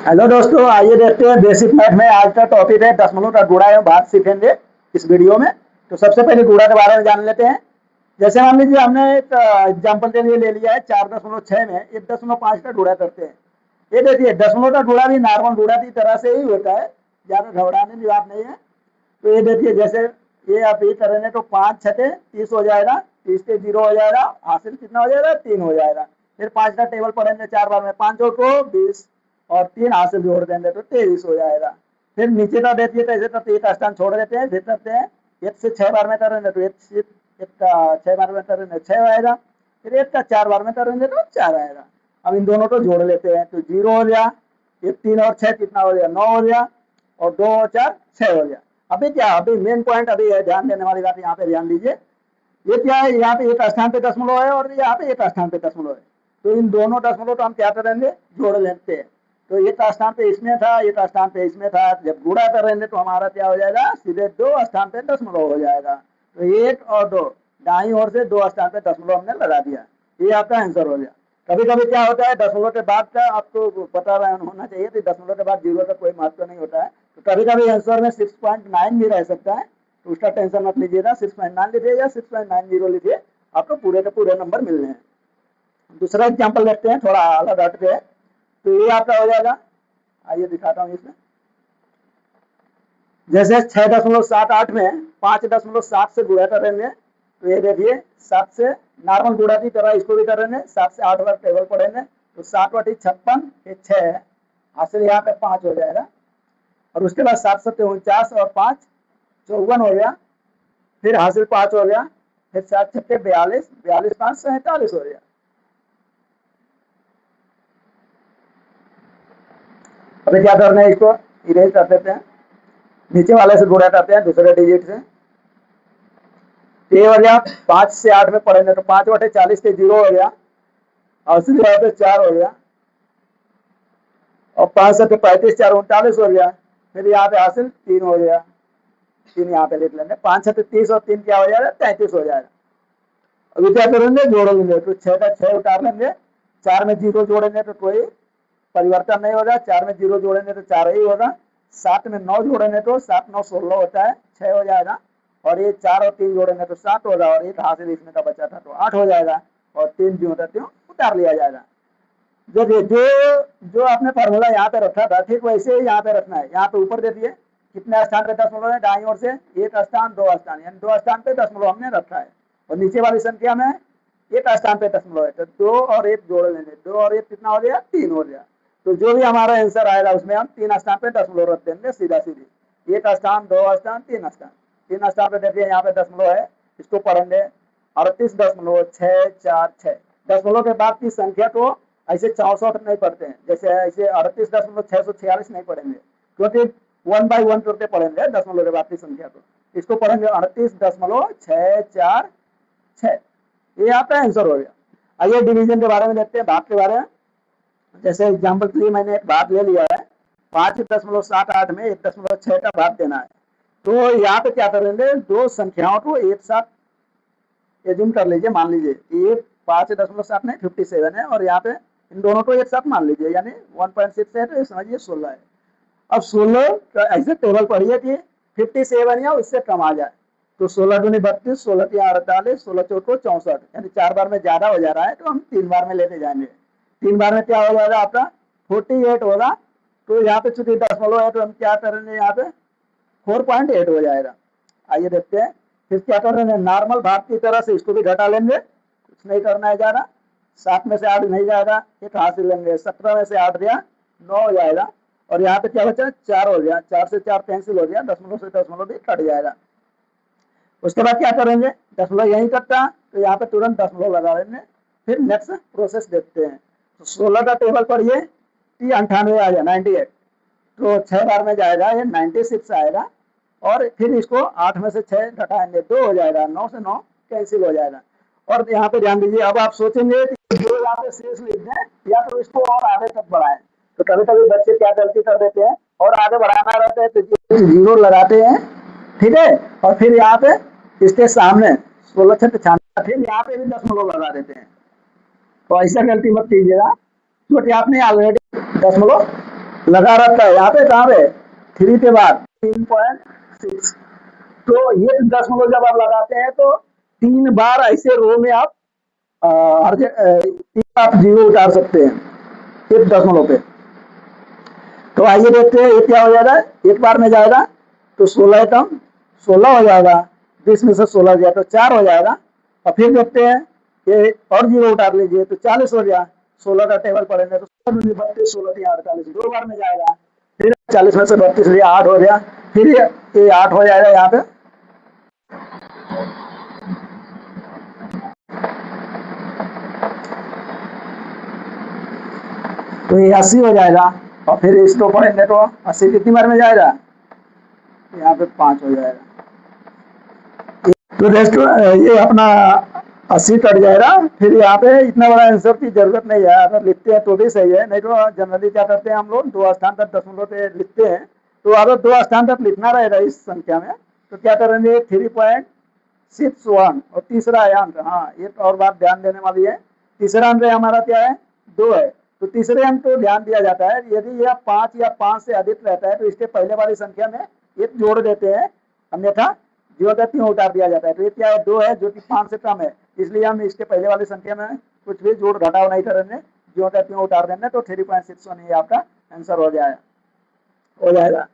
Hello दोस्तों, आइए देखते हैं बेसिक मैथ में आज का टॉपिक है दशमलव का गुणा एवं भाग सीखेंगे इस वीडियो में। तो सबसे पहले गुणा के बारे में जान लेते हैं। जैसे मान लीजिए हमने एक एग्जाम्पल के लिए ले लिया है 4.6 में 1.5 का गुणा करते हैं। ये देखिए दशमलव का गुणा भी नॉर्मल गुणा की तरह से ही होता है, ज़्यादा घबराने की बात नहीं है। तो ये देखिए जैसे ये आप ये करेंगे तो 5 छठे 30 हो जाएगा, 30 के 0 हो जाएगा, हासिल कितना हो जाएगा 3 हो जाएगा। फिर 5 का टेबल पढ़ेंगे 4 बार में, 5 को 20 और 3 हाथ से जोड़ देंगे तो 23 हो जाएगा। फिर नीचे का देखिए तो ऐसे तो एक स्थान छोड़ देते हैं, फिर करते हैं 1 से 6 बार में करेंगे तो 1 का 6 बार में करेंगे 6 आएगा, फिर 1 का 4 बार में करेंगे तो 4 आएगा। अब इन दोनों को जोड़ लेते हैं तो 0 हो गया, ये 3 और 6 कितना हो गया 9 हो गया, और 2 और 4 6 हो गया। अभी क्या अभी मेन पॉइंट अभी है, ध्यान देने वाली बात यहाँ पे ध्यान दीजिए। ये क्या है, यहाँ पे एक स्थान पे दशमलव है और यहाँ पे एक स्थान पे दशमलव है। तो इन दोनों दशमलव को हम क्या करेंगे, जोड़ लेते हैं। तो एक स्थान पे इसमें था, एक स्थान पे इसमें था, जब गुणा करेंगे तो हमारा क्या हो जाएगा, सीधे 2 स्थान पे दशमलव हो जाएगा। तो 1 और 2 दाई ओर से 2 स्थान पे दशमलव हमने लगा दिया, ये आपका आंसर हो गया। कभी कभी क्या होता है दशमलव के बाद का आपको पता होना चाहिए कि दशमलव के बाद 0 का कोई महत्व नहीं होता है। तो कभी कभी आंसर में 6.9 भी रह सकता है, तो उसका टेंशन मत लीजिएगा। 6.9 लिखिए या 6.90 लिखिए, आपको पूरे के पूरे नंबर मिलने हैं। दूसरा एग्जाम्पल देखते हैं, थोड़ा अलग हट के है। तो ये आपका हो जाएगा, आइए दिखाता हूँ इसमें। जैसे 6.78 में 5.7 से गुणा करेंगे तो ये देखिए 7 से नॉर्मल गुणा की तरह इसको भी करेंगे, 7 से 8 बार टेबल पढ़ेंगे तो 7/56 ये 6 हासिल यहाँ पे 5 हो जाएगा। और उसके बाद 7 7 49 और 5 54 हो गया, फिर हासिल 5 हो गया, फिर 7 6 42, 42 5 47 हो गया। अभी क्या करना है, इसको इरेज कर देते हैं, नीचे वाले से गुणा करते हैं दूसरे डिजिट से। ये हो गया 5 से 8 में पढ़ेंगे तो 5/40 के 0 हो गया, हासिल यहाँ पे 4 हो गया, और 5 7 35 4 39 हो गया, फिर यहाँ पे हासिल 3 हो गया, 3 यहाँ पे लिख लेंगे। 5 7 30 और 3 क्या हो जाएगा 33 हो जाएगा। अभी क्या करेंगे, जोड़ेंगे तो 6 का 6 उतार लेंगे, 4 में 0 जोड़ेंगे तो कोई परिवर्तन नहीं होगा, 4 में 0 जोड़ेंगे तो 4 ही होगा, 7 में 9 जोड़ेंगे तो 7 9 16 होता है, 6 हो जाएगा, और ये 4 और 3 जोड़ेंगे तो 7 होगा, और एक हासिल इसमें का बचा था तो 8 हो जाएगा, और 3 जो होता त्यों उतार लिया जाएगा। जो जो आपने फार्मूला यहाँ पे रखा था ठीक वैसे ही यहाँ पे रखना है। यहाँ पे ऊपर दे दिए कितने स्थान पे दशमलव है, दाईं ओर से एक स्थान 2 स्थान, यानी 2 स्थान पे दशमलव हमने रखा है, और नीचे वाली संख्या में एक स्थान पे दशमलव है तो 2 और 1 जोड़ लेंगे, 2 और 1 कितना हो गया 3 हो गया। तो जो भी हमारा आंसर आएगा उसमें हम 3 स्थान पे दशमलव रख देंगे, सीधा सीधी 1 स्थान 2 स्थान 3 स्थान। 3 स्थान पे देखिए यहाँ पे दशमलव है, इसको पढ़ेंगे 38.646। दशमलव के बाद की संख्या को ऐसे 64 नहीं पढ़ते हैं, जैसे ऐसे 38.646 नहीं पढ़ेंगे, क्योंकि 1 बाई 1 करके पढ़ेंगे दशमलव के बाद की संख्या को। इसको पढ़ेंगे 38.646, ये आपका आंसर हो गया। आइए डिवीजन के बारे में देखते हैं, भाग के बारे में। जैसे एग्जाम्पल के लिए मैंने एक भाग ले लिया है, 5.78 में 1.6 का भाग देना है। तो यहाँ पे क्या करेंगे, दो संख्याओं को एक साथ एज्यूम कर लीजिए, मान लीजिए ये 5.7 में 57 है, और यहाँ पे इन दोनों को एक साथ मान लीजिए, यानी 1.6 है तो समझिए 16 है। अब 16 का ऐसे टेबल पढ़िए कि 57 या उससे कम आ जाए, तो 16 दूनी 32, 16 की 48, 16 चौको 64, यानी 4 बार में ज्यादा हो जा रहा है तो हम 3 बार में लेते जाएंगे। 3 बार में क्या हो जाएगा आपका 48 होगा। तो यहाँ पे चूंकि दशमलव है तो हम क्या करेंगे, यहाँ पे 4.8 हो जाएगा। आइए देखते हैं, फिर क्या करेंगे, नॉर्मल भाग की तरह से इसको भी घटा लेंगे, कुछ नहीं करना है ज्यादा। 7 में से 8 नहीं जाएगा, एक हासिल लेंगे, 17 में से 8 दिया 9 हो जाएगा, और यहाँ पे क्या बचा 4 हो गया, 4 से 4 कैंसिल हो गया, दशमलव से दशमलव भी कट जाएगा। उसके बाद क्या करेंगे, दशमलव यही कटता तो यहाँ पे तुरंत दशमलव लगा लेंगे। फिर नेक्स्ट प्रोसेस देखते हैं। तो 16 का टेबल पढ़िए, 98 आ जाए 98, तो 6 बार में जाएगा ये 96 आएगा, और फिर इसको 8 में से 6 घटाएंगे 2 हो जाएगा, 9 से 9 कैंसिल हो जाएगा। और यहाँ पे ध्यान दीजिए, अब आप सोचेंगे कि जो यहाँ पे शेष लिख दें या तो इसको और आगे तक बढ़ाएं। तो कभी कभी बच्चे क्या गलती कर देते हैं, और आगे बढ़ाना रहता है तो 0 लगाते हैं, ठीक है, और फिर यहाँ पे इसके सामने 16 6 95, फिर यहाँ पे भी दशमलव लगा देते हैं। तो ऐसा गलती मत कीजिएगा, क्योंकि आपने ऑलरेडी दशमलव लगा रहता है। यहाँ पे कहाँ पे 3 के बाद 3.6, तो ये दशमलव जब आप लगाते हैं तो 3 बार ऐसे रो में आप आप जीरो उतार सकते हैं एक दशमलव पे। तो आइए देखते हैं ये क्या हो जाएगा, एक बार में जाएगा तो 16 कम 16 हो जाएगा, 20 में से 16 गया तो 4 हो जाएगा। और फिर देखते हैं ये और जीरो उतार लीजिए तो 40 हो गया, 16 का टेबल पढ़ेंगे तो 32, 16 48, 2 बार में जाएगा। फिर 40 में से 32 लिया 8 हो गया, फिर ये 8 हो जाएगा यहाँ पे। तो ये 80 हो जाएगा, और फिर इसको पढ़ेंगे तो 80 कितनी बार में जाएगा, यहाँ पे 5 हो जाएगा। तो रेस्ट ये अपना 80 कट जाएगा। फिर यहाँ पे इतना बड़ा आंसर की जरूरत नहीं है, अगर लिखते हैं तो भी सही है, नहीं तो जनरली क्या करते हैं हम लोग 2 स्थान तक दशमलव पे लिखते हैं। तो अगर 2 स्थान तक लिखना रहेगा इस संख्या में तो क्या करेंगे 3.61 और तीसरा अंक, हाँ एक और बात ध्यान देने वाली है, तीसरा अंक हमारा क्या है 2 है, तो तीसरे अंक को ध्यान दिया जाता है। यदि यह 5 या 5 से अधिक रहता है तो इसके पहले वाली संख्या में एक जोड़ देते हैं, अन्यथा जो का त्यों उतार दिया जाता है। तो ये क्या है 2 है जो कि 5 से कम है, इसलिए हम इसके पहले वाली संख्या में कुछ भी जोड़ घटाव नहीं करेंगे, जो का त्यों उतार देंगे। तो 3.61 ये आपका आंसर हो जाएगा।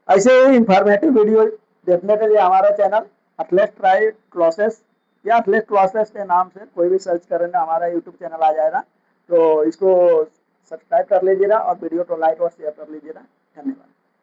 ऐसे ही इंफॉर्मेटिव वीडियो देखने के लिए हमारा चैनल एथलेट ट्राई क्लासेस या एथलेट क्लासेस के नाम से कोई भी सर्च करेंगे हमारा यूट्यूब चैनल आ जाएगा। तो इसको सब्सक्राइब कर लीजिएगा और वीडियो को लाइक और शेयर कर लीजिएगा। धन्यवाद।